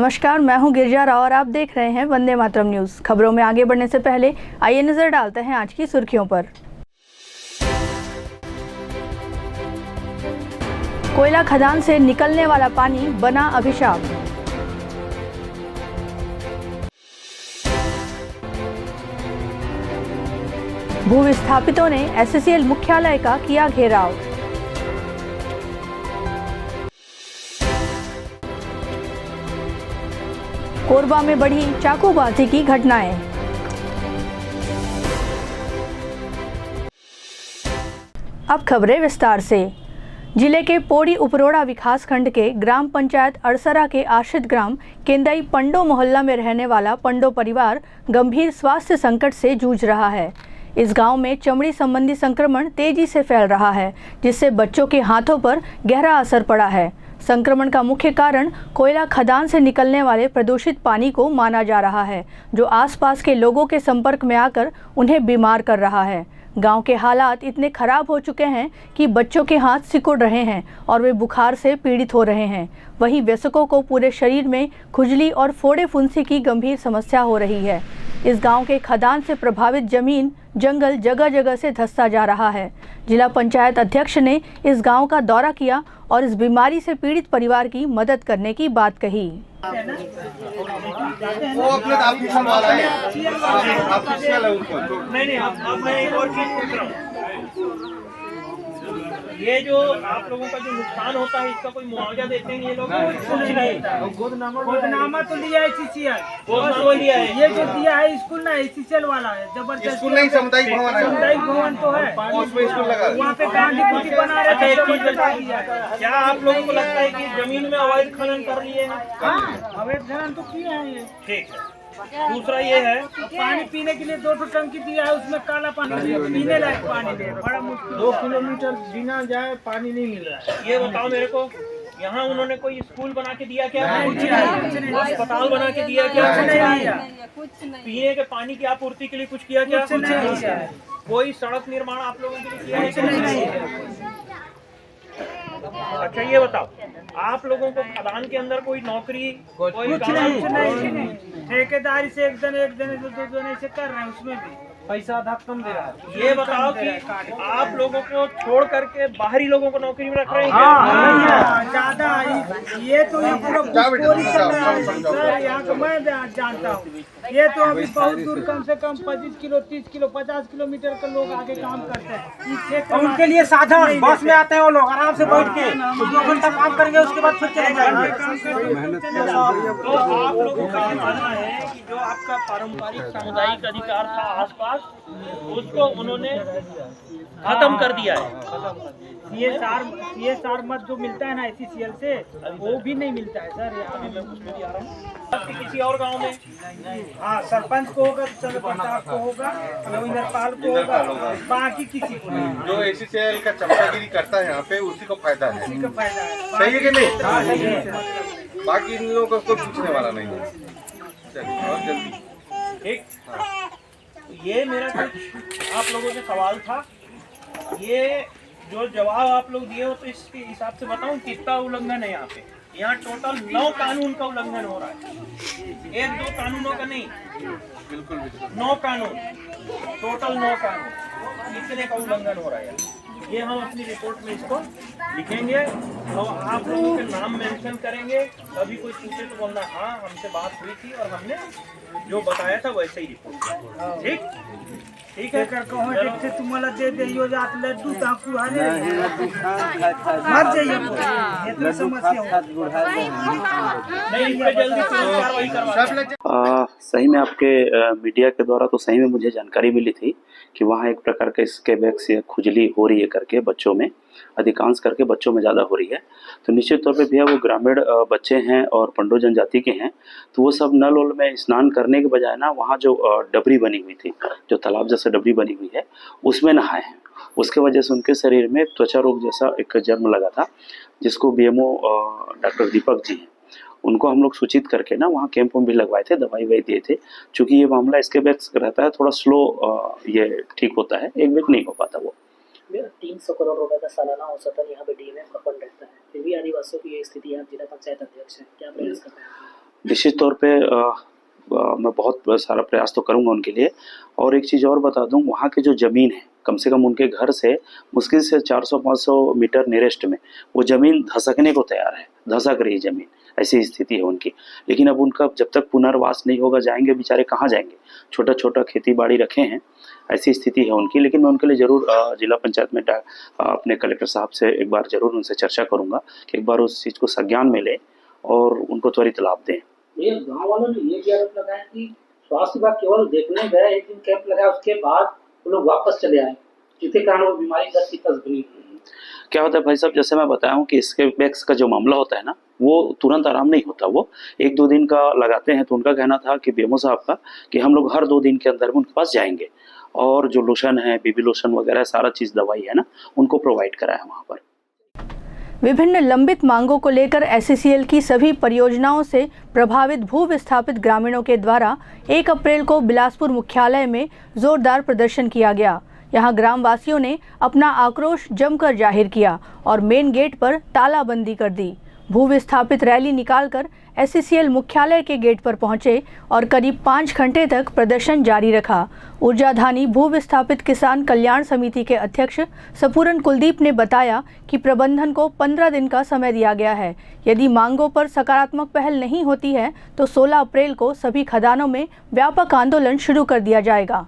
नमस्कार, मैं हूं गिरिजा राव और आप देख रहे हैं वंदे मातरम न्यूज़। खबरों में आगे बढ़ने से पहले आइए नजर डालते हैं आज की सुर्खियों पर। कोयला खदान से निकलने वाला पानी बना अभिशाप। भूविस्थापितों ने एससीएल मुख्यालय का किया घेराव। कोरबा में बढ़ी चाकूबाजी की घटनाएं। अब खबरें विस्तार से। जिले के पौड़ी उपरोड़ा विकासखंड के ग्राम पंचायत अड़सरा के आश्रित ग्राम केंदाई पंडो मोहल्ला में रहने वाला पंडो परिवार गंभीर स्वास्थ्य संकट से जूझ रहा है। इस गांव में चमड़ी संबंधी संक्रमण तेजी से फैल रहा है, जिससे बच्चों के हाथों पर गहरा असर पड़ा है। संक्रमण का मुख्य कारण कोयला खदान से निकलने वाले प्रदूषित पानी को माना जा रहा है, जो आसपास के लोगों के संपर्क में आकर उन्हें बीमार कर रहा है। गांव के हालात इतने खराब हो चुके हैं कि बच्चों के हाथ सिकुड़ रहे हैं और वे बुखार से पीड़ित हो रहे हैं। वहीं वयस्कों को पूरे शरीर में खुजली और फोड़े फुंसी की गंभीर समस्या हो रही है। इस गांव के खदान से प्रभावित जमीन जंगल जगह जगह से धंसता जा रहा है। जिला पंचायत अध्यक्ष ने इस गांव का दौरा किया और इस बीमारी से पीड़ित परिवार की मदद करने की बात कही। वो अपने ऑफिशियल वाला है, ऑफिशियल है उनको। नहीं, अब मैं एक और चीज पूछ रहा हूँ। ये जो आप लोगों का जो नुकसान होता है, इसका कोई मुआवजा देते हैं ये लोग? कुछ नहीं। गोदनामा तो लिया है एससीएल, गोदनामा लिया है। ये जो दिया है स्कूल ना एससीएल वाला है, जबरदस्त स्कूल नहीं, सामुदायिक भवन है। सामुदायिक भवन तो है, उसमें स्कूल लगा। वहाँ पे गांधी बना रहे थे। एक चीज बताइए, क्या आप लोगों को लगता है कि जमीन में अवैध खनन कर लिए हैं? अवैध खनन तो किए हैं ये। ठीक है। दूसरा ये है, पानी पीने के लिए 2 टंकी दिया है, उसमें काला पानी, पीने लायक पानी दे रहा है। बड़ा मुश्किल, 2 किलोमीटर बिना जाए पानी नहीं मिल रहा है। ये बताओ मेरे को, यहाँ उन्होंने कोई स्कूल बना के दिया क्या? अस्पताल बना के दिया क्या? पीने के पानी की आपूर्ति के लिए कुछ किया क्या? कोई सड़क निर्माण आप लोगों के लिए किया है? अच्छा ये बताओ, आप लोगों को खदान के अंदर कोई नौकरी कोई कुछ नहीं। ठेकेदारी से एक दिन 2 दिन ऐसे कर रहे हैं, उसमें भी पैसा धक्कम दे रहा है। ये बताओ कि आप लोगों को छोड़ करके बाहरी लोगों को नौकरी में रख रहे हैं क्या? ज्यादा ये तो ये पूरा चोरी चल रहा है सर। यहाँ का मैं जानता हूँ, ये तो अभी बहुत दूर, कम से कम 25 किलो 30 किलो 50 किलोमीटर के लोग आगे काम करते हैं। उनके लिए साधन बस में आते हैं, वो लोग आराम से बैठ के 2 घंटा काम करेंगे, उसके बाद फिर चले जाएंगे। तो आप लोगों का ये मानना है कि जो आपका पारंपरिक सामुदायिक अधिकार था आसपास, उसको उन्होंने खत्म कर दिया है। CSR मत जो मिलता है ना एससीएल से, वो भी नहीं मिलता है सर। अभी मैं उसमें भी आ रहा हूँ। किसी और गांव में हाँ, सरपंच को होगा, चंद्र प्रताप को होगा, इंद्रपाल को होगा, बाकी किसी को नहीं। जो एससीएल का चमचागिरी करता है यहाँ पे, उसी को फायदा है। उसी का फायदा है। सही है कि नहीं? हाँ, सही है। बाकी इन लोगों को कोई पूछने वाला नहीं है। चलिए और जल्दी। ठीक। ये मेरा कुछ आप लोगों से सवाल था। ये जो जवाब आप लोग दिए हो, तो इसके हिसाब से बताऊं कितना उल्लंघन है यहाँ पे। यहाँ टोटल 9 कानून का उल्लंघन हो रहा है, 1-2 कानूनों का नहीं, बिल्कुल 9 कानून, टोटल 9 कानून, इतने का उल्लंघन हो रहा है। ये हम अपनी रिपोर्ट में इसको लिखेंगे और आप लोगों के नाम मेंशन करेंगे। कभी कोई पूछे तो बोलना हाँ हमसे बात हुई थी और हमने जो बताया था वैसे ही रिपोर्ट। ठीक है। से तुम्हाला दे यो जात लड्डू ताकू हारे मर जाइए, ये तो समस्या नहीं, इस पे जल्दी कार्रवाई करवा। सही में आपके मीडिया के द्वारा तो सही में मुझे जानकारी मिली थी कि वहाँ एक प्रकार का स्केबेक्स या खुजली हो रही है करके बच्चों में, अधिकांश करके बच्चों में ज़्यादा हो रही है। तो निश्चित तौर पे भैया वो ग्रामीण बच्चे हैं और पंडो जनजाति के हैं, तो वो सब नल वल में स्नान करने के बजाय ना वहाँ जो डबरी बनी हुई थी, जो तालाब जैसा डबरी बनी हुई है, उसमें नहाए हैं। उसके वजह से उनके शरीर में त्वचा रोग जैसा एक जर्म लगा था, जिसको बीएमओ डॉक्टर दीपक जी हैं, उनको हम लोग सूचित करके ना वहाँ कैंप भी लगवाए थे, दवाई वही दिए थे। चूँकि ये मामला स्केबेक्स रहता है, थोड़ा स्लो ये ठीक होता है, 1 वीक नहीं हो पाता वो। 300 करोड़ रुपए का सालाना औसतन यहाँ पे डीएमएफ का फंड रहता है, फिर भी आदिवासियों की ये स्थिति है। आप जिला पंचायत अध्यक्ष हैं, क्या प्रयास कर रहे हैं? निश्चित तौर पे मैं बहुत सारा प्रयास तो करूंगा उनके लिए। और एक चीज़ और बता दूं, वहाँ की जो ज़मीन है, कम से कम उनके घर से मुश्किल से 400-500 मीटर नियरेस्ट में वो ज़मीन धसकने को तैयार है, धसक रही ज़मीन, ऐसी स्थिति है उनकी। लेकिन अब उनका जब तक पुनर्वास नहीं होगा, जाएंगे बेचारे कहाँ जाएंगे, छोटा छोटा खेती बाड़ी रखे हैं, ऐसी स्थिति है उनकी। लेकिन मैं उनके लिए ज़रूर जिला पंचायत में अपने कलेक्टर साहब से एक बार ज़रूर उनसे चर्चा करूँगा कि एक बार उस चीज़ को संज्ञान में लें और उनको त्वरित लाभ दें। ये गांव वालों ने ये भी आरोप लगाया कि स्वास्थ्य विभाग केवल देखने गए, एक दिन कैंप लगाया, उसके बाद वो लोग वापस चले आए, जिसके कारण वो बीमारी 10 की 10 बनी। क्या होता है भाई साहब, जैसे मैं बताया हूँ कि इसके बैक्स का जो मामला होता है ना, वो तुरंत आराम नहीं होता, वो 1-2 दिन का लगाते हैं। तो उनका कहना था कि बीएमओ साहब का कि हम लोग हर 2 दिन के अंदर में उनके पास जाएंगे और जो लोशन है, बेबी लोशन वगैरह सारा चीज़ दवाई है ना, उनको प्रोवाइड कराया वहाँ पर। विभिन्न लंबित मांगों को लेकर एससीसीएल की सभी परियोजनाओं से प्रभावित भू विस्थापित ग्रामीणों के द्वारा 1 अप्रैल को बिलासपुर मुख्यालय में जोरदार प्रदर्शन किया गया। यहां ग्रामवासियों ने अपना आक्रोश जमकर जाहिर किया और मेन गेट पर तालाबंदी कर दी। भू विस्थापित रैली निकालकर एससीसीएल मुख्यालय के गेट पर पहुंचे और करीब 5 घंटे तक प्रदर्शन जारी रखा। ऊर्जाधानी भू विस्थापित किसान कल्याण समिति के अध्यक्ष सपूरन कुलदीप ने बताया कि प्रबंधन को 15 दिन का समय दिया गया है। यदि मांगों पर सकारात्मक पहल नहीं होती है तो 16 अप्रैल को सभी खदानों में व्यापक आंदोलन शुरू कर दिया जाएगा।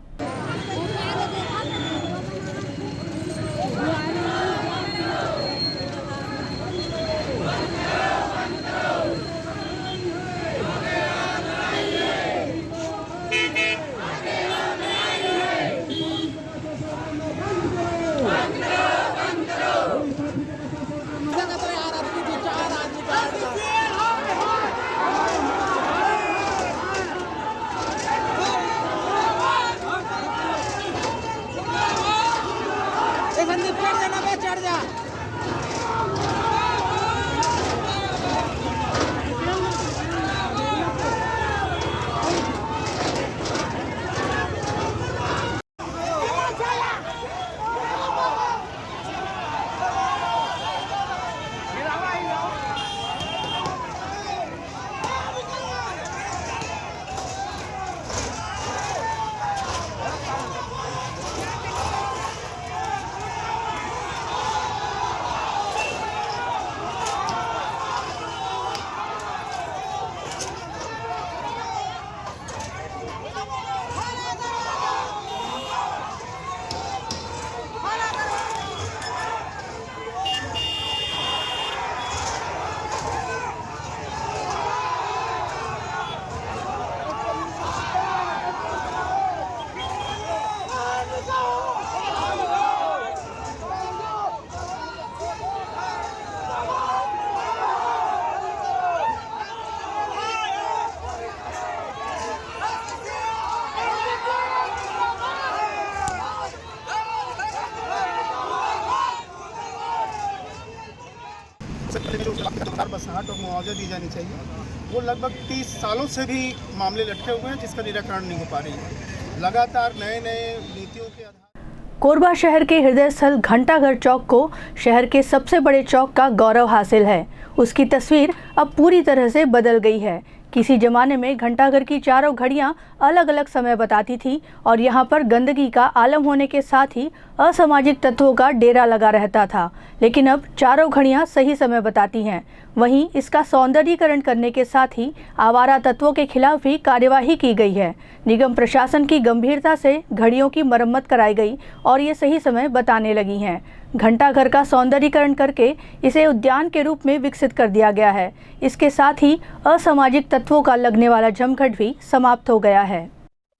बसाहट और मुआवजा दी जानी चाहिए। वो लगभग 30 सालों से भी मामले लटके हुए हैं जिसका निराकरण नहीं हो पा रही है। लगातार नए नीतियों के आधार। कोरबा शहर के हृदय स्थल घंटाघर चौक को शहर के सबसे बड़े चौक का गौरव हासिल है। उसकी तस्वीर अब पूरी तरह से बदल गई है। किसी जमाने में घंटाघर की चारों घड़ियां अलग अलग समय बताती थी और यहां पर गंदगी का आलम होने के साथ ही असामाजिक तत्वों का डेरा लगा रहता था, लेकिन अब चारों घड़ियां सही समय बताती हैं। वहीं इसका सौंदर्यीकरण करने के साथ ही आवारा तत्वों के खिलाफ भी कार्यवाही की गई है। निगम प्रशासन की गंभीरता से घड़ियों की मरम्मत कराई गई और ये सही समय बताने लगी हैं। घंटाघर का सौंदर्यीकरण करके इसे उद्यान के रूप में विकसित कर दिया गया है। इसके साथ ही असामाजिक तत्वों का लगने वाला जमघट भी समाप्त हो गया है।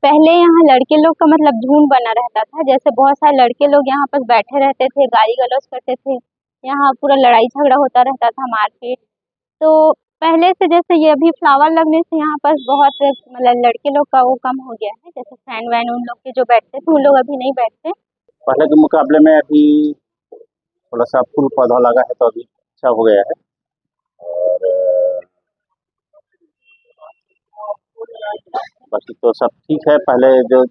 पहले यहाँ लड़के लोग का मतलब झुंड बना रहता था, जैसे बहुत सारे लड़के लोग यहाँ पर बैठे रहते थे, गाली गलौज करते थे, यहाँ पूरा लड़ाई झगड़ा होता रहता था, मारपीट। तो पहले से जैसे ये अभी फ्लावर लगने से यहाँ पर बहुत मतलब लड़के लोग का वो कम हो गया है। जैसे फैन वैन उन लोग के जो बैठते थे, उन लोग अभी नहीं बैठते। पहले के मुकाबले में अभी थोड़ा सा फूल पौधा लगा है तो अभी अच्छा हो गया है। और बाकी तो सब ठीक है। पहले जो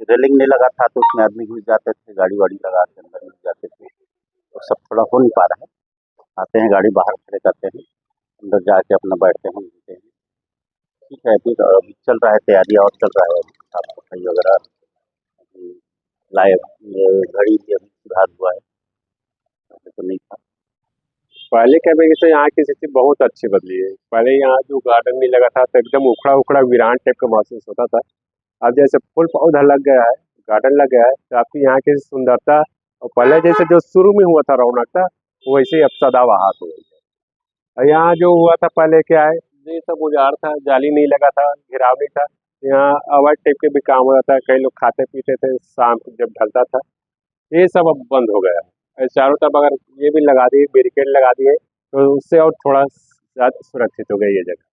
रेलिंग नहीं लगा था तो उसमें आदमी घुस जाते थे, गाड़ी वाड़ी लगा के अंदर घुस जाते थे, तो सब थोड़ा हो नहीं पा रहा है। आते हैं, गाड़ी बाहर खड़े करते हैं, अंदर जाके अपना बैठते हैं, घूमते हैं। ठीक है, ठीक है, अभी चल रहा है, तैयारी और चल रहा है, साफ सफाई वगैरह लाए, घड़ी भी अभी सुधार हुआ है, पहले तो नहीं था। पहले क्या है तो यहाँ की स्थिति बहुत अच्छी बदली है। पहले यहाँ जो गार्डन नहीं लगा था तो एकदम उखड़ा उखड़ा वीरान टाइप का महसूस होता था। अब जैसे फूल पौधा लग गया है, गार्डन लग गया है, तो आपकी यहाँ की सुंदरता और पहले जैसे जो शुरू में हुआ था रौनक था वैसे ही अब सदाबहार हो गई है। और यहाँ जो हुआ था पहले क्या है, ये सब उजाड़ था, जाली नहीं लगा था, घेराव नहीं था, यहाँ अवैध टाइप के भी काम हो जाता है, कई लोग खाते पीते थे शाम को जब ढलता था, ये सब अब बंद हो गया है। चारों तरफ अगर ये भी लगा दिए, बैरिकेड लगा दिए तो उससे और थोड़ा ज़्यादा सुरक्षित हो गई ये जगह।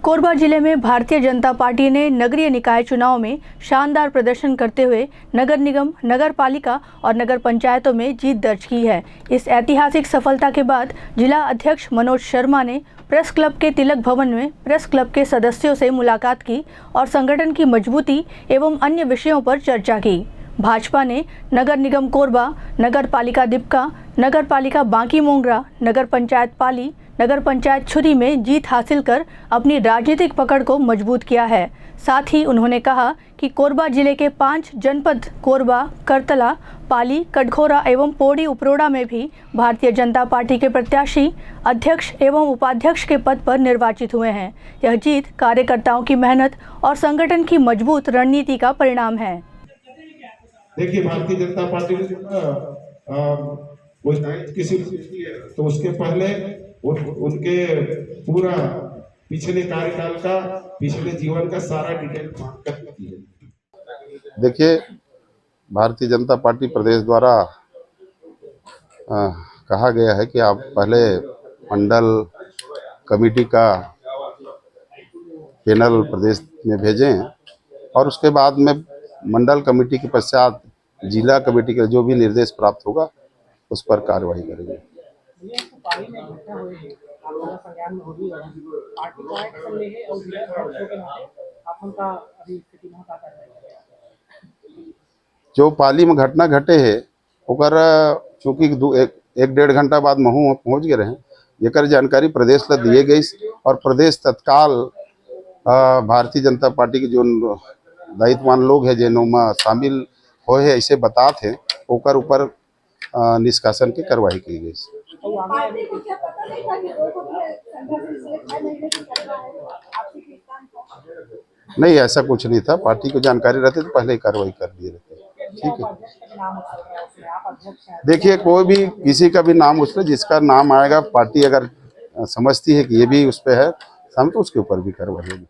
कोरबा जिले में भारतीय जनता पार्टी ने नगरीय निकाय चुनाव में शानदार प्रदर्शन करते हुए नगर निगम, नगर पालिका और नगर पंचायतों में जीत दर्ज की है। इस ऐतिहासिक सफलता के बाद जिला अध्यक्ष मनोज शर्मा ने प्रेस क्लब के तिलक भवन में प्रेस क्लब के सदस्यों से मुलाकात की और संगठन की मजबूती एवं अन्य विषयों पर चर्चा की। भाजपा ने नगर निगम कोरबा, नगर पालिका दीपका, नगर पालिका बांकी मोंगरा, नगर पंचायत पाली, नगर पंचायत छुरी में जीत हासिल कर अपनी राजनीतिक पकड़ को मजबूत किया है। साथ ही उन्होंने कहा कि कोरबा जिले के 5 जनपद कोरबा, करतला, पाली, कटघोरा एवं पौड़ी उपरोड़ा में भी भारतीय जनता पार्टी के प्रत्याशी अध्यक्ष एवं उपाध्यक्ष के पद पर निर्वाचित हुए हैं। यह जीत कार्यकर्ताओं की मेहनत और संगठन की मजबूत रणनीति का परिणाम है। देखिए, भारतीय जनता पार्टी ने किसी तो उसके पहले उनके पूरा पिछले कार्यकाल का, पिछले जीवन का सारा डिटेल करती है। देखिए, भारतीय जनता पार्टी प्रदेश द्वारा कहा गया है कि आप पहले मंडल कमेटी का पैनल प्रदेश में भेजें और उसके बाद में मंडल कमेटी के पश्चात जिला कमेटी का जो भी निर्देश प्राप्त होगा उस पर कार्रवाई करेंगे। जो पाली में घटना घटे है ओकर चूँकि 1-1.5 घंटा बाद महू पहुँच गए रहे, एकर जानकारी प्रदेश ला दिए गई और प्रदेश तत्काल भारतीय जनता पार्टी के जो दायित्ववान लोग हैं जिनमें शामिल हो है ऐसे बात है ओकर ऊपर निष्कासन की कार्रवाई की गई। नहीं, ऐसा कुछ नहीं था, पार्टी को जानकारी रहती तो पहले ही कार्रवाई कर दिए रहते। ठीक है, देखिए, कोई भी किसी का भी नाम उस पर जिसका नाम आएगा, पार्टी अगर समझती है कि ये भी उस पर है तो उसके ऊपर भी कार्रवाई होगी।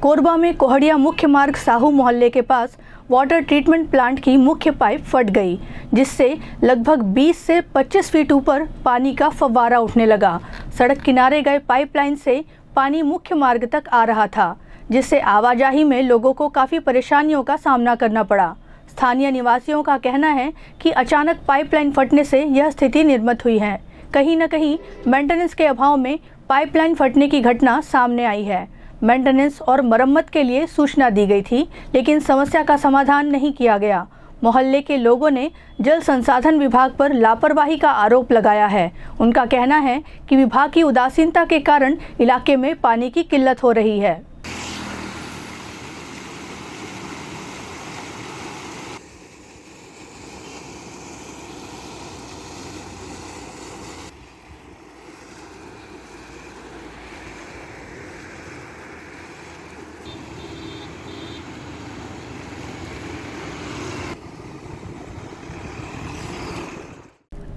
कोरबा में कोहड़िया मुख्य मार्ग साहू मोहल्ले के पास वाटर ट्रीटमेंट प्लांट की मुख्य पाइप फट गई, जिससे लगभग 20 से 25 फीट ऊपर पानी का फव्वारा उठने लगा। सड़क किनारे गए पाइपलाइन से पानी मुख्य मार्ग तक आ रहा था, जिससे आवाजाही में लोगों को काफ़ी परेशानियों का सामना करना पड़ा। स्थानीय निवासियों का कहना है कि अचानक पाइपलाइन फटने से यह स्थिति निर्मित हुई है। कहीं न कहीं मेंटेनेंस के अभाव में पाइपलाइन फटने की घटना सामने आई है। मेंटेनेंस और मरम्मत के लिए सूचना दी गई थी, लेकिन समस्या का समाधान नहीं किया गया। मोहल्ले के लोगों ने जल संसाधन विभाग पर लापरवाही का आरोप लगाया है। उनका कहना है कि विभाग की उदासीनता के कारण इलाके में पानी की किल्लत हो रही है।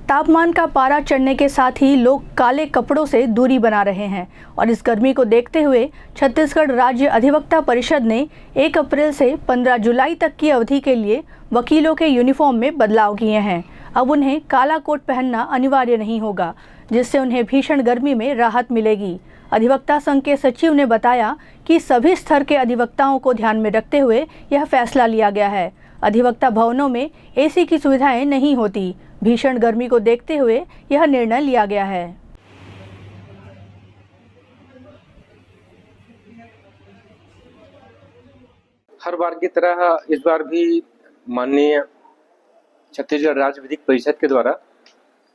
तापमान का पारा चढ़ने के साथ ही लोग काले कपड़ों से दूरी बना रहे हैं और इस गर्मी को देखते हुए छत्तीसगढ़ राज्य अधिवक्ता परिषद ने 1 अप्रैल से 15 जुलाई तक की अवधि के लिए वकीलों के यूनिफॉर्म में बदलाव किए हैं। अब उन्हें काला कोट पहनना अनिवार्य नहीं होगा, जिससे उन्हें भीषण गर्मी में राहत मिलेगी। अधिवक्ता संघ के सचिव ने बताया कि सभी स्तर के अधिवक्ताओं को ध्यान में रखते हुए यह फैसला लिया गया है। अधिवक्ता भवनों में एसी की सुविधाएं नहीं होती। भीषण गर्मी को देखते हुए यह निर्णय लिया गया है। हर बार की तरह इस बार भी माननीय छत्तीसगढ़ राज्य विधिक परिषद के द्वारा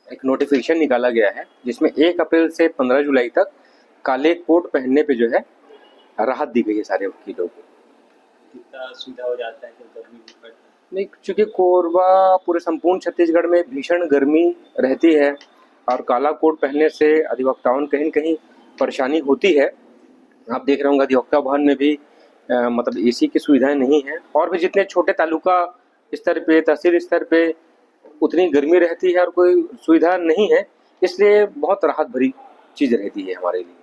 एक नोटिफिकेशन निकाला गया है, जिसमें 1 अप्रैल से 15 जुलाई तक काले कोट पहनने पे जो है राहत दी गई है सारे वकीलों को। कितना सुविधा हो जाता है जब गर्मी भी पड़ती है? नहीं, चूँकि कोरबा पूरे संपूर्ण छत्तीसगढ़ में भीषण गर्मी रहती है और काला कोट पहनने से अधिवक्ताओं को कहीं न कहीं परेशानी होती है। आप देख रहे होंगे अधिवक्ता भवन में भी मतलब एसी की सुविधाएं नहीं है, और भी जितने छोटे तालुका स्तर पे, तहसील स्तर पे उतनी गर्मी रहती है और कोई सुविधा नहीं है, इसलिए बहुत राहत भरी चीज़ रहती है हमारे लिए।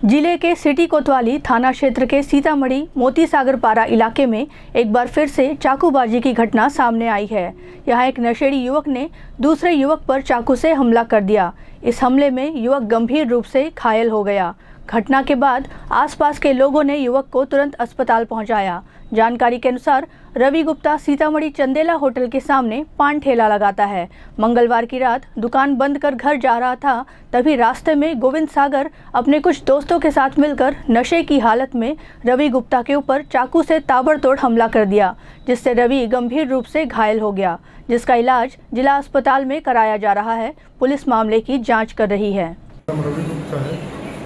जिले के सिटी कोतवाली थाना क्षेत्र के सीतामढ़ी मोती सागर पारा इलाके में एक बार फिर से चाकूबाजी की घटना सामने आई है। यहाँ एक नशेड़ी युवक ने दूसरे युवक पर चाकू से हमला कर दिया। इस हमले में युवक गंभीर रूप से घायल हो गया। घटना के बाद आसपास के लोगों ने युवक को तुरंत अस्पताल पहुंचाया। जानकारी के अनुसार रवि गुप्ता सीतामढ़ी चंदेला होटल के सामने पान ठेला लगाता है। मंगलवार की रात दुकान बंद कर घर जा रहा था, तभी रास्ते में गोविंद सागर अपने कुछ दोस्तों के साथ मिलकर नशे की हालत में रवि गुप्ता के ऊपर चाकू से ताबड़तोड़ हमला कर दिया, जिससे रवि गंभीर रूप से घायल हो गया, जिसका इलाज जिला अस्पताल में कराया जा रहा है। पुलिस मामले की जाँच कर रही है। रवि गुप्ता है,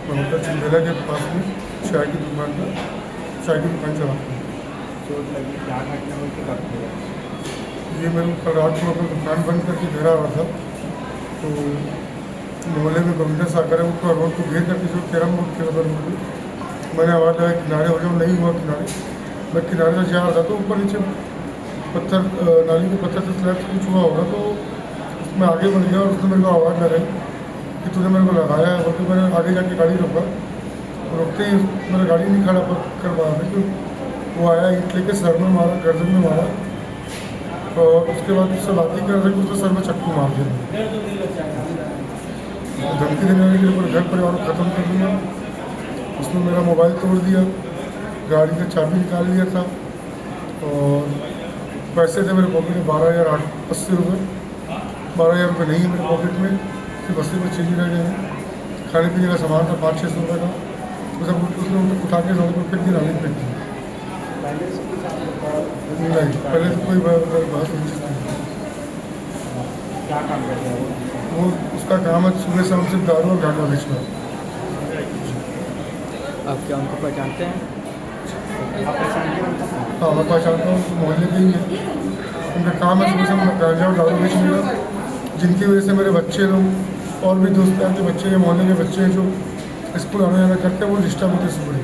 मैं होटल चंदेला के पास में चाय की दुकान चलाता हूँ। ये मेरे कल रात को अपनी दुकान बंद करके घर आ रहा था, तो मोहल्ले में गोविंद सागर है, उसको रोड को घेर करके जो कैरम बोर्ड खेल रहा था। मैंने आवाज़ आया किनारे हो जाओ, नहीं हुआ किनारे। मैं किनारे से जा रहा था तो ऊपर नीचे पत्थर, नाली के पत्थर से स्लैब से कुछ हुआ होगा, तो उसमें आगे बढ़ गया और उसने मेरे को आवाज़ लगाई कि तूने मेरे को लगाया है। बोलते मैंने आगे जाके गाड़ी रोका, रुकते ही मेरा गाड़ी नहीं खड़ा कर पा रहा था। वो आया, ईंट लेके सर में मारा, गर्दन में मारा, और उसके बाद उससे बातें कर रहे उसके सर में चक्कू मार दिया। धमकी देने वाले के लिए पूरे घर परिवार को ख़त्म कर दिया। उसने मेरा मोबाइल तोड़ दिया, गाड़ी का चाबी निकाल लिया था, और पैसे थे मेरे पॉकेट में 12,880 रुपये। 12,000 रुपये नहीं है मेरे पॉकेट में, सिर्फ 80 रुपये चीज़ रह गए हैं। खाने पीने का सामान था 500-600 रुपये का, वो सब उसने उठा के सड़क पर फेंक दिया, नाली में फेंक दिया। नहीं, पहले तो कोई बात नहीं। क्या काम करता है वो? उसका काम है सुबह शाम सिर्फ दारू और गांजा बेचना। आप क्या उनको पहचानते हैं? हाँ, मैं पहचानता हूँ, मोहल्ले के ही है। उनका काम है सुबह शाम गांजा और दारू बेचने का, जिनकी वजह से मेरे बच्चे लोग और भी दोस्त यार के बच्चे, मोहल्ले के बच्चे हैं जो स्कूल आने जाना करते हैं, वो डिस्टर्ब होते सुबह।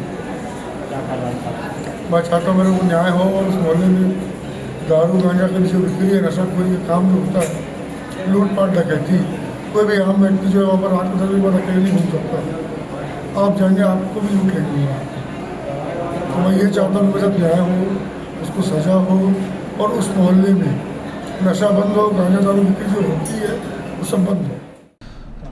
मैं चाहता हूँ मेरे को न्याय हो, और उस मोहल्ले में दारू गांजा की जो बिक्री है, नशाखोरी का काम जो होता है, लूटपाट डकैती, कोई भी आम व्यक्ति जो है वहाँ पर रात को 10 बजे बाद अकेले नहीं घूम सकता। आप जाएंगे आपको भी लूट लेंगे। तो मैं ये चाहता हूँ मेरे साथ न्याय हो, उसको सज़ा हो, और उस मोहल्ले में नशा बंद हो, गांजा दारू बिक्री जो होती है वो सब बंद हो।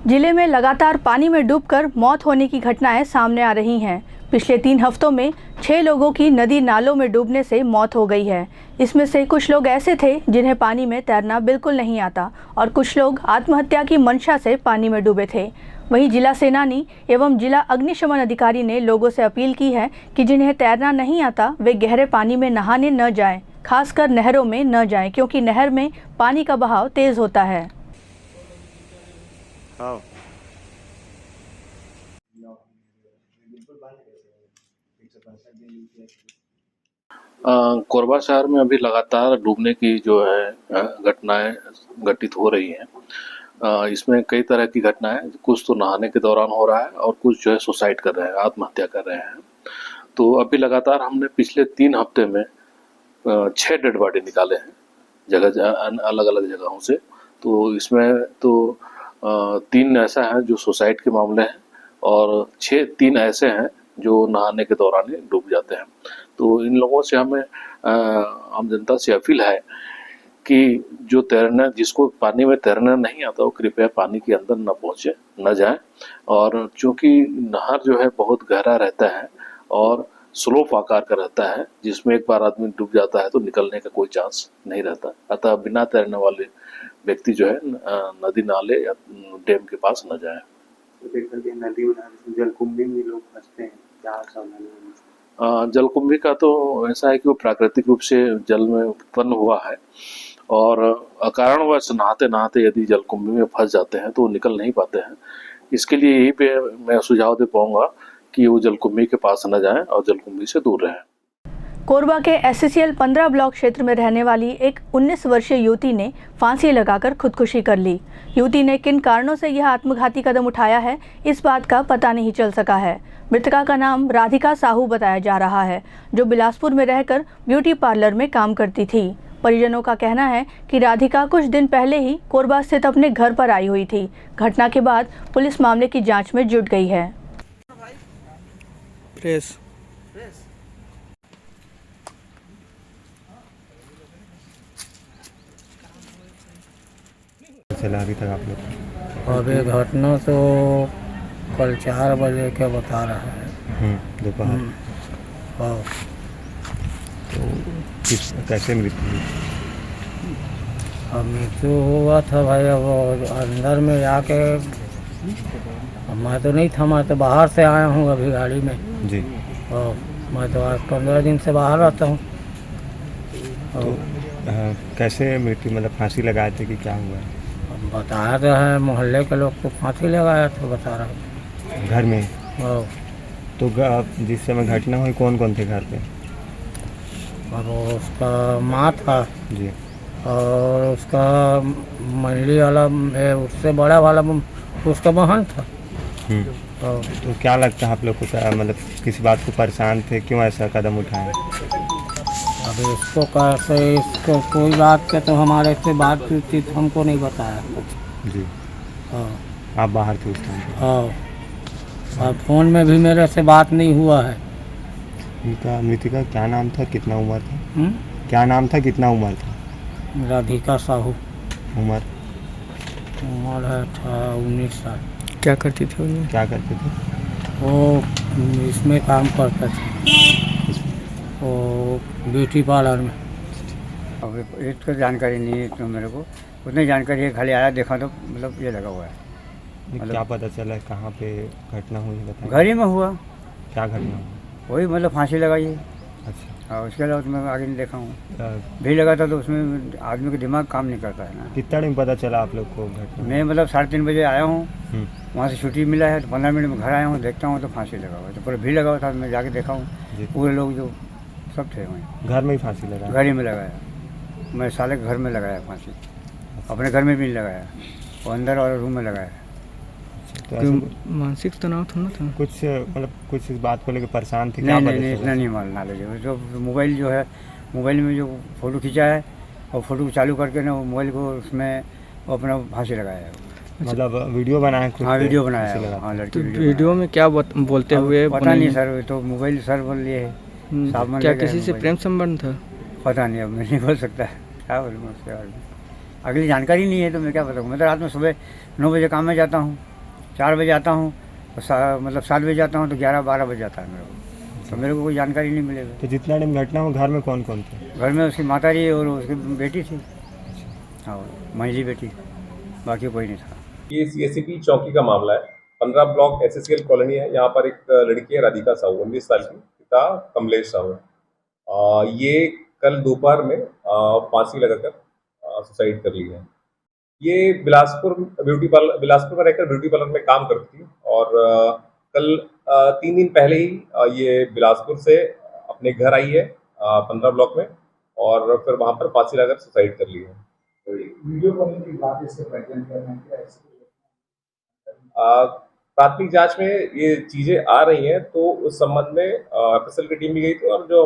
जिले में लगातार पानी में डूबकर मौत होने की घटनाएं सामने आ रही हैं। पिछले 3 हफ्तों में 6 लोगों की नदी नालों में डूबने से मौत हो गई है। इसमें से कुछ लोग ऐसे थे जिन्हें पानी में तैरना बिल्कुल नहीं आता, और कुछ लोग आत्महत्या की मंशा से पानी में डूबे थे। वहीं जिला सेनानी एवं जिला अग्निशमन अधिकारी ने लोगों से अपील की है कि जिन्हें तैरना नहीं आता वे गहरे पानी में नहाने न जाएं, खासकर नहरों में न जाएं, क्योंकि नहर में पानी का बहाव तेज होता है। कोरबा शहर में अभी लगातार डूबने की जो है घटनाएं घटित हो रही हैं। इसमें कई तरह की घटनाएं, कुछ तो नहाने के दौरान हो रहा है और कुछ जो है सुसाइड कर रहे हैं, आत्महत्या कर रहे हैं। तो अभी लगातार हमने पिछले 3 हफ्ते में 6 डेड बॉडी निकाले हैं जगह अलग अलग जगहों से। तो इसमें तो 3 ऐसा है जो सुसाइड के मामले हैं, और 3 ऐसे हैं जो नहाने के दौरान ही डूब जाते हैं। तो इन लोगों से हमें आम जनता से अपील है कि जो तैरना, जिसको पानी में तैरना नहीं आता, वो कृपया पानी के अंदर न पहुँचे, न जाए। और चूँकि नहर जो है बहुत गहरा रहता है और स्लोप आकार का रहता है, जिसमें एक बार आदमी डूब जाता है तो निकलने का कोई चांस नहीं रहता। अतः बिना तैरने वाले व्यक्ति जो है नदी नाले या डैम के पास न जाए। नदी में जलकुंभी में लोग फंसते हैं, क्या सावधानी? जलकुंभी का तो ऐसा है कि वो प्राकृतिक रूप से जल में उत्पन्न हुआ है, और अकारणवश नहाते नहाते यदि जलकुंभी में फंस जाते हैं तो वो निकल नहीं पाते हैं। इसके लिए यही पे मैं सुझाव दे पाऊँगा कि वो जलकुंभी के पास न जाएं और जलकुंभी से दूर रहें। कोरबा के SCCL 15 ब्लॉक क्षेत्र में रहने वाली एक 19 वर्षीय युवती ने फांसी लगाकर खुदकुशी कर ली। युवती ने किन कारणों से यह आत्मघाती कदम उठाया है, इस बात का पता नहीं चल सका है। मृतका का नाम राधिका साहू बताया जा रहा है, जो बिलासपुर में रहकर ब्यूटी पार्लर में काम करती थी। परिजनों का कहना है कि राधिका कुछ दिन पहले ही कोरबा स्थित अपने घर पर आई हुई थी। घटना के बाद पुलिस मामले की जांच में जुट गई है। चला अभी तक आप लोग? अभी घटना तो कल 4 बजे के बता रहा है दोपहर। तो कैसे मृत्यु हुई? अब मृत्यु हुआ था भाई, अब अंदर में जाके मैं तो नहीं था, मैं तो बाहर से आया हूँ अभी गाड़ी में जी। और मैं तो आज 15 दिन से बाहर रहता हूँ। तो कैसे मृत्यु, मतलब फांसी लगाए थे कि क्या हुआ है? बता रहे हैं मोहल्ले के लोग को फांसी लगाया था, बता रहे घर में। तो जिस समय घटना हुई कौन कौन थे घर पे? अब उसका माँ था जी, और उसका मंडली वाला उससे बड़ा वाला उसका बहन था। तो क्या लगता है आप लोग को, मतलब किसी बात को परेशान थे, क्यों ऐसा कदम उठाए? अभी इसको कैसे, इसको कोई बात के तो हमारे से बात की तो हमको नहीं बताया कुछ जी। हाँ, आप बाहर थे उस टाइम? हाँ, और फ़ोन में भी मेरे से बात नहीं हुआ है। उनका मृतिका क्या नाम था, कितना उम्र था? क्या नाम था, कितना उम्र था? राधिका साहू। उम्र था 19 साल। क्या करती थी उनमें? क्या करते थे वो? इसमें काम करता था, वो ब्यूटी पार्लर में। अब एक तो जानकारी नहीं है तो मेरे को उतनी जानकारी है, खाली आया देखा तो मतलब ये लगा हुआ है। मतलब क्या पता चला कहाँ पे घटना हुई बताइए? घर ही में हुआ। क्या घटना हुई? वही मतलब फांसी लगाई है। अच्छा। हाँ, उसके अलावा तो मैं आगे नहीं देखा हूँ। भी लगा था तो उसमें आदमी का दिमाग काम नहीं करता है ना। कितना टाइम पता चला आप लोग को घटना? मैं मतलब 3:30 बजे आया हूँ, वहाँ से छुट्टी मिला है तो 15 मिनट में घर आया हूँ, देखता हूँ तो फांसी लगा हुआ है। तो पूरा भीड़ लगा हुआ था, मैं जाके देखा हूँ, पूरे लोग जो सब थे वहीं। घर में ही फांसी लगाया? घर ही में लगाया, मैं साले के घर में लगाया फांसी, अपने घर में भी नहीं लगाया, वो अंदर और रूम में लगाया। तो मानसिक तनाव था ना? कुछ मतलब कुछ इस बात को लेकर परेशान थे? नहीं, इतना नहीं नॉलेज है। जो मोबाइल जो है, मोबाइल में जो फ़ोटो खींचा है और फोटो चालू करके ना वो मोबाइल को उसमें वो अपना फांसी लगाया है। मतलब वीडियो बनाया? हाँ, वीडियो बनाया। हाँ, लड़की वीडियो में क्या बोलते हुए? पता नहीं सर, तो मोबाइल सर बोल लिए है। क्या किसी से प्रेम संबंध था? पता नहीं, अब मैं नहीं बोल सकता, क्या बोलूँ उसके बारे में, अगली जानकारी नहीं है तो मैं क्या बताऊँ। मैं तो रात में सुबह 9 बजे काम में जाता हूँ, 4 बजे आता हूँ, मतलब 7 बजे जाता हूँ तो 11-12 बजे आता है मेरे को, तो मेरे को कोई जानकारी नहीं मिलेगी। तो जितना टाइम घटना हो घर में कौन कौन थे? घर में उसकी माताजी और उसकी बेटी थी, हाँ महिली बेटी, बाकी कोई नहीं था। ये CSCP चौकी का मामला है। 15 ब्लॉक SCCL कॉलोनी है। यहाँ पर एक लड़की है राधिका साहू, 19 साल की, पिता कमलेश साहू। ये कल दोपहर में फांसी लगाकर सुसाइड कर ली है। ये बिलासपुर में रहकर ब्यूटी पार्लर में काम करती थी और कल 3 दिन पहले ही ये बिलासपुर से अपने घर आई है 15 ब्लॉक में, और फिर वहाँ पर फांसी लगाकर सुसाइड कर ली है। वीडियो कॉलिंग की बात इससे प्रेजेंट करना है क्या? प्राथमिक जांच में ये चीजें आ रही हैं, तो उस संबंध में FSL की टीम भी गई थी और जो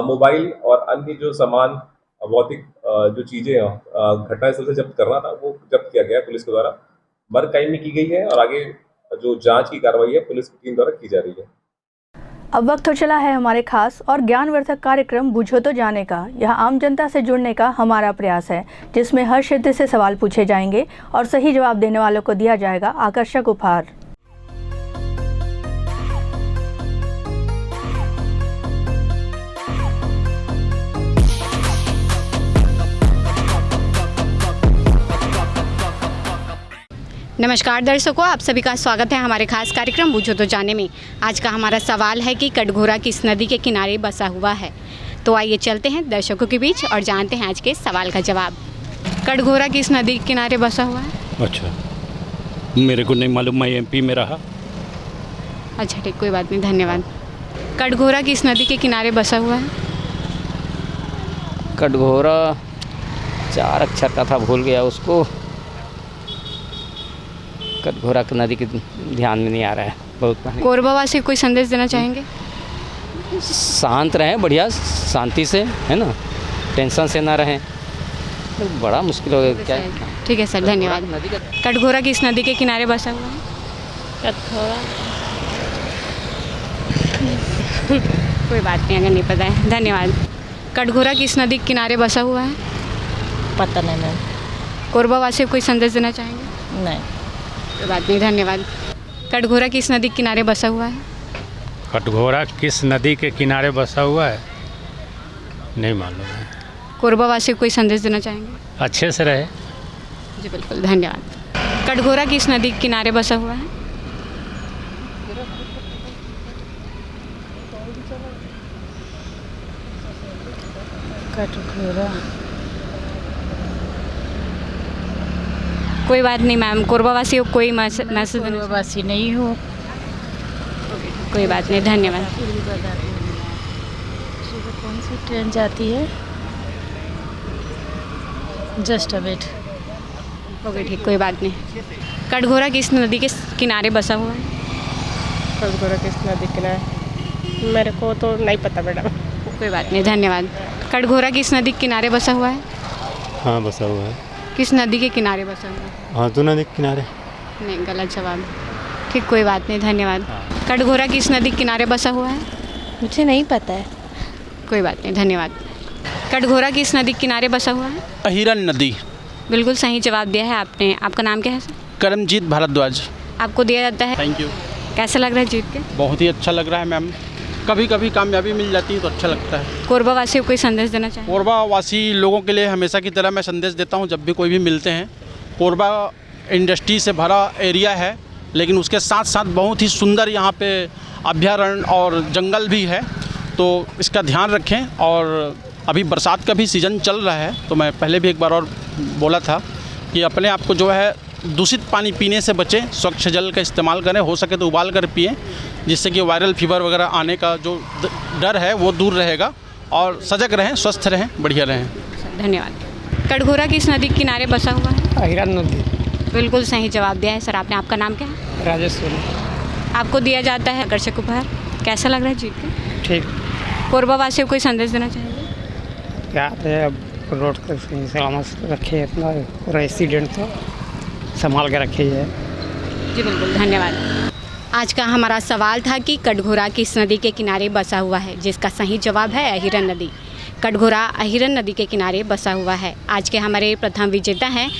मोबाइल और अन्य जो सामान भौतिक जो चीजें घटनास्थल से जब्त करना था वो जब्त किया गया पुलिस के द्वारा, बरकायमी की गई है और आगे जो जांच की कार्रवाई है पुलिस की टीम द्वारा की जा रही है। अब वक्त हो चला है हमारे खास और ज्ञानवर्धक कार्यक्रम बूझो तो जाने का। यह आम जनता से जुड़ने का हमारा प्रयास है, जिसमें हर क्षेत्र से सवाल पूछे जाएंगे और सही जवाब देने वालों को दिया जाएगा आकर्षक उपहार। नमस्कार दर्शकों, आप सभी का स्वागत है हमारे खास कार्यक्रम बूझो तो जाने में। आज का हमारा सवाल है कि कटघोरा किस नदी के किनारे बसा हुआ है। तो आइए चलते हैं दर्शकों के बीच और जानते हैं आज के सवाल का जवाब। कटघोरा किस नदी के किनारे बसा हुआ है? अच्छा, मेरे को नहीं मालूम, मैं MP में रहा। अच्छा ठीक, कोई बात नहीं, धन्यवाद। कटघोरा किस नदी के किनारे बसा हुआ है? कटघोरा 4 अक्षर का था, भूल गया उसको। कटघोरा की नदी के ध्यान में नहीं आ रहा है, बहुत पानी। कोरबा वासी को कोई संदेश देना चाहेंगे? शांत रहें, बढ़िया शांति से, है ना, टेंशन से ना रहें, बड़ा मुश्किल हो गया। क्या है? ठीक है सर, धन्यवाद। कटघोरा किस नदी के किनारे बसा हुआ है? कटघोरा कोई बात नहीं, अगर नहीं पता है, धन्यवाद। कटघोरा किस नदी के किनारे बसा हुआ है? पता नहीं मैम। कोरबा वासी को कोई संदेश देना चाहेंगे? नहीं। कोई बात नहीं, धन्यवाद। कटघोरा किस नदी के किनारे बसा हुआ है? कटघोरा किस नदी के किनारे बसा हुआ है, नहीं मालूम है। कोरबा वासी को कोई संदेश देना चाहेंगे? अच्छे से रहे। जी बिल्कुल, धन्यवाद। कटघोरा किस नदी के किनारे बसा हुआ है? कटघोरा कोई बात नहीं मैम, कोरबा वासी को कोई मैसेज देना? वासी नहीं हो। कोई बात नहीं, धन्यवाद। सुबह कौन सी ट्रेन जाती है? Just a wait. ओके ठीक, कोई बात नहीं। कटघोरा किस नदी के किनारे बसा हुआ है? कटघोरा किस नदी के किनारे, मेरे को तो नहीं पता मैडम। कोई बात नहीं, धन्यवाद। कटघोरा किस नदी के किनारे बसा हुआ है? हाँ बसा हुआ है। किस नदी के किनारे बसा हुआ है? हाँ तो नदी के किनारे। नहीं, गलत जवाब। ठीक, कोई बात नहीं, धन्यवाद। कटघोरा किस नदी के किनारे बसा हुआ है? मुझे नहीं पता है। कोई बात नहीं, धन्यवाद। कटघोरा किस नदी के किनारे बसा हुआ है? अहिरन नदी। बिल्कुल सही जवाब दिया है आपने। आपका नाम क्या है सर? करमजीत भारद्वाज। आपको दिया जाता है। Thank you. कैसा लग रहा है जीत के? बहुत ही अच्छा लग रहा है मैम, कभी कभी कामयाबी मिल जाती है तो अच्छा लगता है। कोरबा वासियों को कोई संदेश देना चाहिए? कोरबा वासी लोगों के लिए हमेशा की तरह मैं संदेश देता हूँ जब भी कोई भी मिलते हैं। कोरबा इंडस्ट्री से भरा एरिया है, लेकिन उसके साथ साथ बहुत ही सुंदर यहाँ पे अभयारण्य और जंगल भी है, तो इसका ध्यान रखें। और अभी बरसात का भी सीज़न चल रहा है, तो मैं पहले भी एक बार और बोला था कि अपने आप को जो है दूषित पानी पीने से बचें, स्वच्छ जल का इस्तेमाल करें, हो सके तो उबाल कर पिएं, जिससे कि वायरल फीवर वगैरह आने का जो डर है वो दूर रहेगा। और सजग रहें, स्वस्थ रहें, बढ़िया रहें। धन्यवाद। कटघोरा किस नदी के किनारे बसा हुआ है? अहिरन नदी। बिल्कुल सही जवाब दिया है सर आपने। आपका नाम क्या है? राजेश सोनी। आपको दिया जाता है आकर्षक उपहार। कैसा लग रहा है जीत के? ठीक। कोरबा वासियों को कोई संदेश देना चाहिए? क्या है, अब रोड को सही सलामत रखे, अपना पूरा एक्सीडेंट तो संभाल के रखी है। जी बिल्कुल, धन्यवाद। आज का हमारा सवाल था कि कटघोरा किस नदी के किनारे बसा हुआ है, जिसका सही जवाब है अहिरन नदी। कटघोरा अहिरन नदी के किनारे बसा हुआ है। आज के हमारे प्रथम विजेता हैं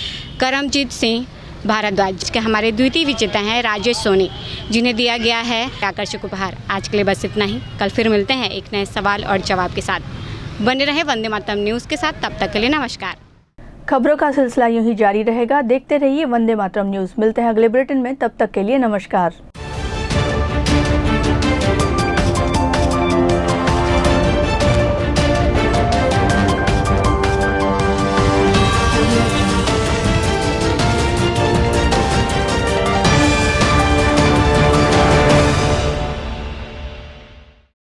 करमजीत सिंह भारद्वाज। के हमारे द्वितीय विजेता हैं राजेश सोनी, जिन्हें दिया गया है आकर्षक उपहार। आज के लिए बस इतना ही। कल फिर मिलते हैं एक नए सवाल और जवाब के साथ। बने रहे वंदे मातरम न्यूज़ के साथ। तब तक के लिए नमस्कार। खबरों का सिलसिला यूं ही जारी रहेगा। देखते रहिए वंदे मातरम न्यूज़। मिलते हैं अगले बुलेटिन में, तब तक के लिए नमस्कार।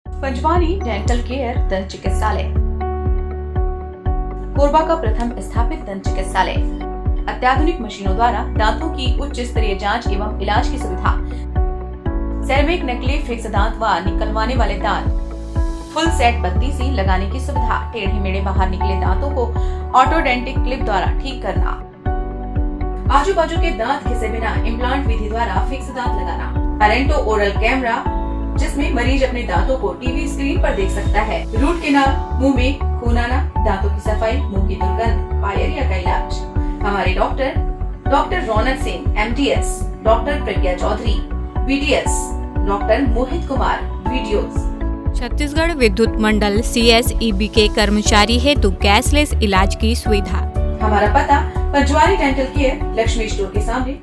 पंचवानी डेंटल केयर दंत चिकित्सालय, कोरबा का प्रथम स्थापित दंत चिकित्सालय। अत्याधुनिक मशीनों द्वारा दांतों की उच्च स्तरीय जांच एवं इलाज की सुविधा। सेरेमिक नकली फिक्स दांत व निकलवाने वाले दांत, फुल सेट बत्ती सी लगाने की सुविधा। टेढ़े मेढ़े बाहर निकले दांतों को ऑटोडेंटिक क्लिप द्वारा ठीक करना। आजू बाजू के दांत घिसे बिना इम्प्लांट विधि द्वारा फिक्स दांत लगाना। अरेंटो ओरल कैमरा, जिसमें मरीज अपने दांतों को टीवी स्क्रीन पर देख सकता है। रूट कैनाल, मुंह में खून आना, दांतों की सफाई, मुंह की दुर्गंध, पायरिया का इलाज। हमारे डॉक्टर रौनक सिंह MTS, डॉक्टर प्रज्ञा Chaudhary BDS, doctor Mohit Kumar videos. Chhattisgarh विद्युत मंडल CSEB के कर्मचारी हेतु कैशलेस इलाज की सुविधा। हमारा पता Panchwani dental care, Lakshmi store के सामने,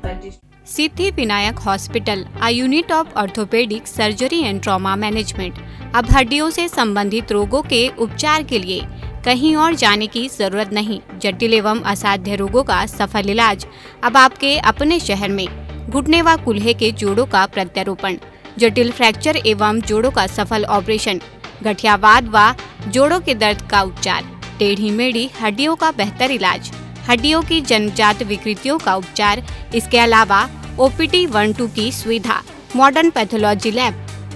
Siddhi Vinayak hospital, a unit of orthopaedic surgery and trauma management. अब हड्डियों से संबंधित रोगों के उपचार के लिए कहीं और जाने की जरूरत नहीं। जटिल एवं असाध्य रोगों का सफल इलाज अब आपके अपने शहर में। घुटने व कूल्हे के जोड़ों का प्रत्यारोपण, जटिल फ्रैक्चर एवं जोड़ों का सफल ऑपरेशन, गठियावाद व जोड़ों के दर्द का उपचार, टेढ़ी मेढ़ी हड्डियों का बेहतर इलाज, हड्डियों की जन्मजात विकृतियों का उपचार। इसके अलावा OPD 1-2 की सुविधा, modern pathology lab,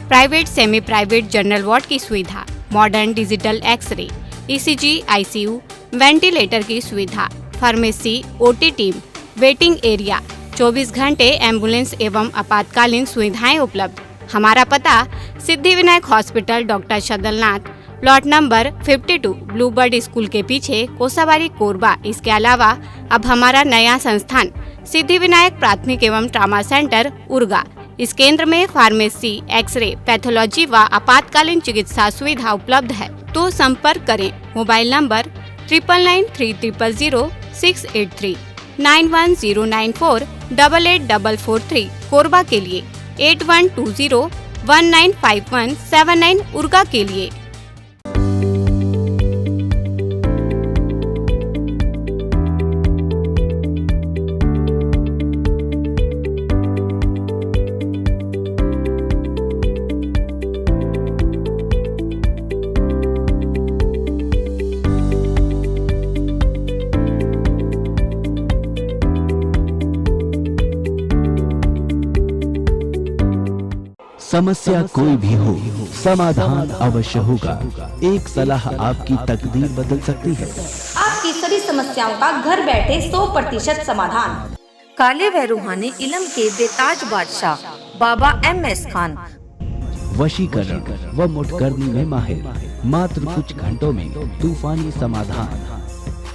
private semi private general ward की सुविधा, modern digital x ray, ECG, ICU, ventilator की सुविधा, pharmacy, OT team, waiting area, 24 घंटे एम्बुलेंस एवं आपातकालीन सुविधाएं उपलब्ध। हमारा पता Siddhi Vinayak hospital, doctor Shadalnath, plot number 52, bluebird school के पीछे, कोसाबारी, कोरबा। इसके अलावा अब हमारा नया संस्थान सिद्धि विनायक प्राथमिक एवं ट्रामा सेंटर, उर्गा। इस केंद्र में फार्मेसी, एक्सरे, पैथोलॉजी व आपातकालीन चिकित्सा सुविधा उपलब्ध है। तो संपर्क करें मोबाइल नंबर 9993000683, 9109488443, कोरबा के लिए 8120195179, उर्गा के लिए। समस्या कोई भी हो, समाधान अवश्य होगा। एक सलाह आपकी तकदीर बदल सकती है। आपकी सभी समस्याओं का घर बैठे 100% समाधान। काले व रूहानी इल्म के बेताज बादशाह बाबा MS खान। वशीकरण व मुठकरनी में माहिर, मात्र कुछ घंटों में तूफानी समाधान।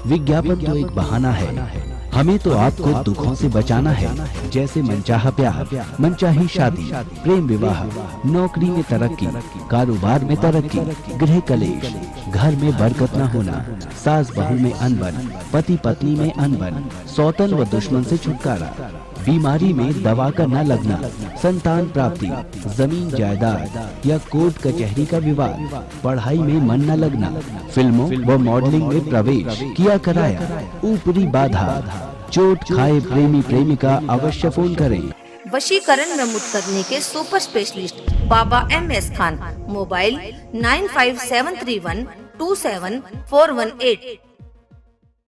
विज्ञापन तो एक बहाना है, हमें तो आपको दुखों से बचाना है, जैसे मनचाहा प्यार, मनचाही शादी, प्रेम विवाह, नौकरी में तरक्की, कारोबार में तरक्की, गृह कलेश, घर में बरकत न होना, सास बहू में अनबन, पति पत्नी में अनबन, सौतन व दुश्मन से छुटकारा, बीमारी में दवा का न लगना, संतान प्राप्ति, जमीन जायदाद या कोर्ट कचहरी का विवाद, पढ़ाई में मन न लगना, फिल्मों व मॉडलिंग में प्रवेश किया कराया, ऊपरी बाधा, चोट खाए प्रेमी प्रेमिका अवश्य फोन करें। वशीकरण में मुठकरनी के सुपर स्पेशलिस्ट बाबा MS खान। मोबाइल 95731274118।